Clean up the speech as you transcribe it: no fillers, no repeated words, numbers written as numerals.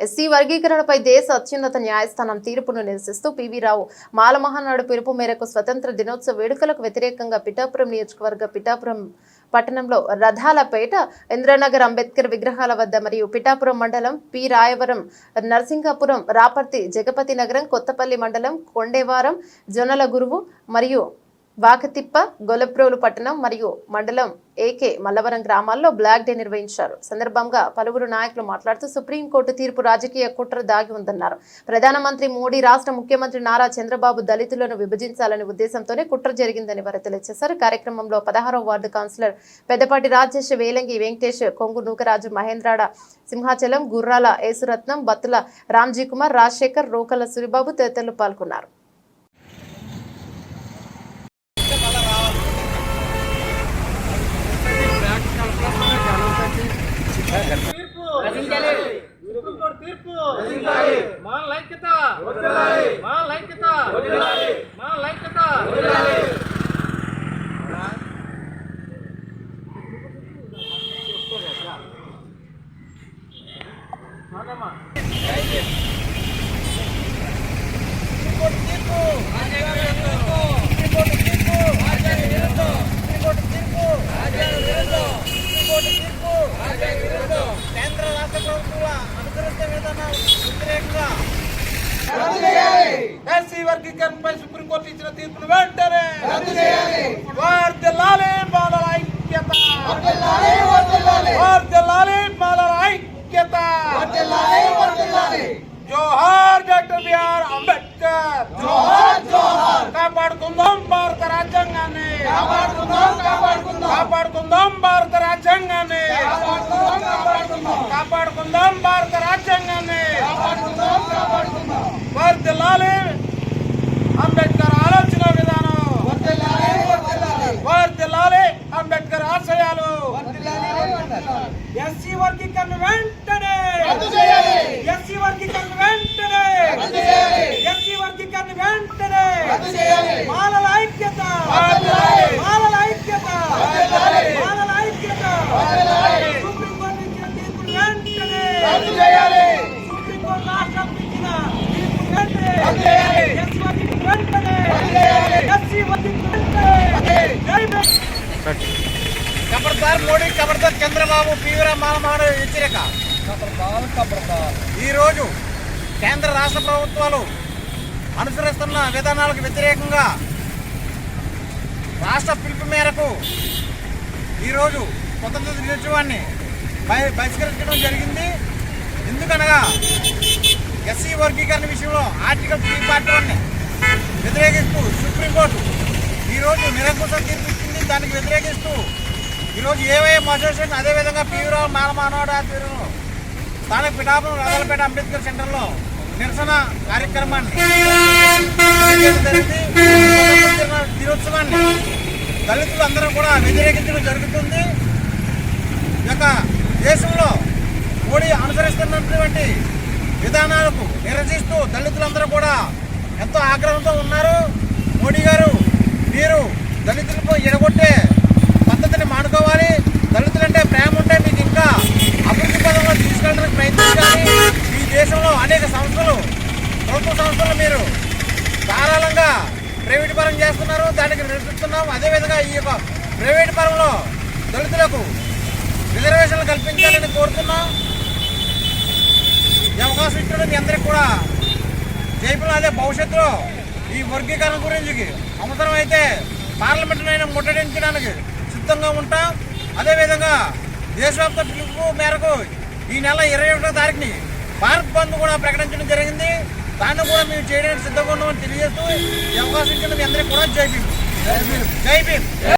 SC వర్గీకరణపై దేశ అత్యున్నత న్యాయస్థానం తీర్పును నిరసిస్తూ పివి రావు మాల మహానాడు పిలుపు మేరకు స్వతంత్ర దినోత్సవ వేడుకలకు వ్యతిరేకంగా పిఠాపురం నియోజకవర్గ పిఠాపురం పట్టణంలో రథాలపేట ఇంద్రనగర్ అంబేద్కర్ విగ్రహాల వద్ద మరియు పిఠాపురం మండలం పి రాయవరం నర్సింగాపురం రాపర్తి జగపతి నగరం కొత్తపల్లి మండలం కొండేవారం జొన్నల గురువు మరియు వాకతిప్ప గొల్లప్రోలు పట్టణం మరియు మండలం ఏకే మల్లవరం గ్రామాల్లో బ్లాక్ డే నిర్వహించారు. సందర్భంగా పలువురు నాయకులు మాట్లాడుతూ సుప్రీంకోర్టు తీర్పు రాజకీయ కుట్ర దాగి ఉందన్నారు. ప్రధానమంత్రి మోడీ రాష్ట్ర ముఖ్యమంత్రి నారా చంద్రబాబు దళితులను విభజించాలనే ఉద్దేశంతోనే కుట్ర జరిగిందని వారు తెలియజేశారు. కార్యక్రమంలో 16వ వార్డు కౌన్సిలర్ పెద్దపాటి రాజేష్, వేలంగి వెంకటేష్, కొంగు నూకరాజు, మహేంద్రాడ సింహాచలం, గుర్రాల యేసురత్నం, బత్తుల రామ్జీ కుమార్, రాజశేఖర్, రోకల సూరిబాబు తదితరులు పాల్గొన్నారు. కేంద్ర రాష్ట్ర ప్రభుత్వాల అనుసరిత విధానాలు వ్యతిరేకంగా ఎస్సీ వర్గీకరణపై సుప్రీంకోర్టు ఇచ్చిన తీర్పును వెంటనే వర్ధిల్లాలి మాలల ఐక్యత, వర్ధిల్లాలి మాలల ఐక్యత. జోహార్ డాక్టర్ బిఆర్ అంబేద్కర్, జోహార్ జోహార్. కాపాడుకుందాం భారత రాజ్యాంగాన్ని, కాపాడుకుందాం భారత రాజ్యాంగాన్ని, కాపాడుకుందాం భారత రాజ్యాంగాన్ని. వర్ధిల్లాలి అంబేద్కర్ ఆలోచన విధానం, వర్ధిల్లాలి అంబేద్కర్ ఆశయాలు. ఎస్సీ వర్గీకరణ వెంటనే, ఎస్సీ వర్గీకరణ వెంటనే, ఎస్సీ వర్గీకరణ వెంటనే. మాలల ఐక్యత, మాలల ఐక్యత, మాలల ఐక్యత. సుప్రీంకోర్టు ఇచ్చిన తీర్పును వెంటనే, సుప్రీంకోర్టు రాష్ట్రం ఇచ్చిన తీర్పును వెంటనే, ఎస్సీ వర్గీకరణ వెంటనే, ఎస్సీ వర్గీకరణ వెంటనే. ఖబర్దార్ మోడీ, ఖబర్దార్ చంద్రబాబు, పివిరా మాల మహానాడు హెచ్చరిక. ఈరోజు కేంద్ర రాష్ట్ర ప్రభుత్వాలు అనుసరిస్తున్న విధానాలకు వ్యతిరేకంగా రాష్ట్ర పిలుపు మేరకు ఈరోజు స్వతంత్ర దినోత్సవాన్ని బహిష్కరించడం జరిగింది. ఎందుకనగా ఎస్సీ వర్గీకరణ విషయంలో ఆర్టికల్ 341 వ్యతిరేకిస్తూ సుప్రీంకోర్టు ఈరోజు నిరంకుశ తీర్పు ఇచ్చింది. దానికి వ్యతిరేకిస్తూ ఈరోజు ఏవైఎం అసోసియేషన్, అదేవిధంగా పివిరావు మాల మహానాడు ఆధ్వర్యంలో స్థానిక పిఠాపురం రథాలపేట అంబేద్కర్ సెంటర్లో నిరసన కార్యక్రమాన్ని జరిగింది. దినోత్సవాన్ని దళితులు అందరూ కూడా వ్యతిరేకించడం జరుగుతుంది. ఈ యొక్క దేశంలో మోడీ అనుసరిస్తున్నటువంటి విధానాలకు నిరసిస్తూ దళితులందరూ కూడా ఎంతో ఆగ్రహంతో ఉన్నారు. మోడీ గారు, మీరు దళితులకు ఎడగొట్టే పద్ధతిని మానుకోవాలి. దళితులంటే ప్రేమ ఉంటే మీకు ఇంకా అభివృద్ధి పదంలో తీసుకెళ్ళడానికి ప్రయత్నించాలి. ఈ దేశంలో అనేక సంస్థలు, ప్రభుత్వ సంస్థలు మీరు ధారాళంగా ప్రైవేటు పరం చేస్తున్నారు, దానికి నిరసిస్తున్నాం. అదేవిధంగా ఈ యొక్క ప్రైవేటు పరంలో దళితులకు రిజర్వేషన్లు కల్పించాలని కోరుతున్నాం. ఈ అవకాశం ఇచ్చడం మీ అందరికీ కూడా జైపులు. అదే భవిష్యత్తులో ఈ వర్గీకరణ గురించి అవసరమైతే పార్లమెంటునైనా ముట్టడించడానికి సిద్ధంగా ఉంటాం. అదేవిధంగా దేశవ్యాప్త పిలుపు మేరకు ఈ నెల 21వ తారీఖుని భారత్ బంద్ కూడా ప్రకటించడం జరిగింది. దాన్ని కూడా మేము చేయడానికి సిద్ధంగా ఉన్నామని తెలియజేస్తూ ఈ అవకాశం ఇచ్చిన మీ అందరికీ కూడా జై భీమ్.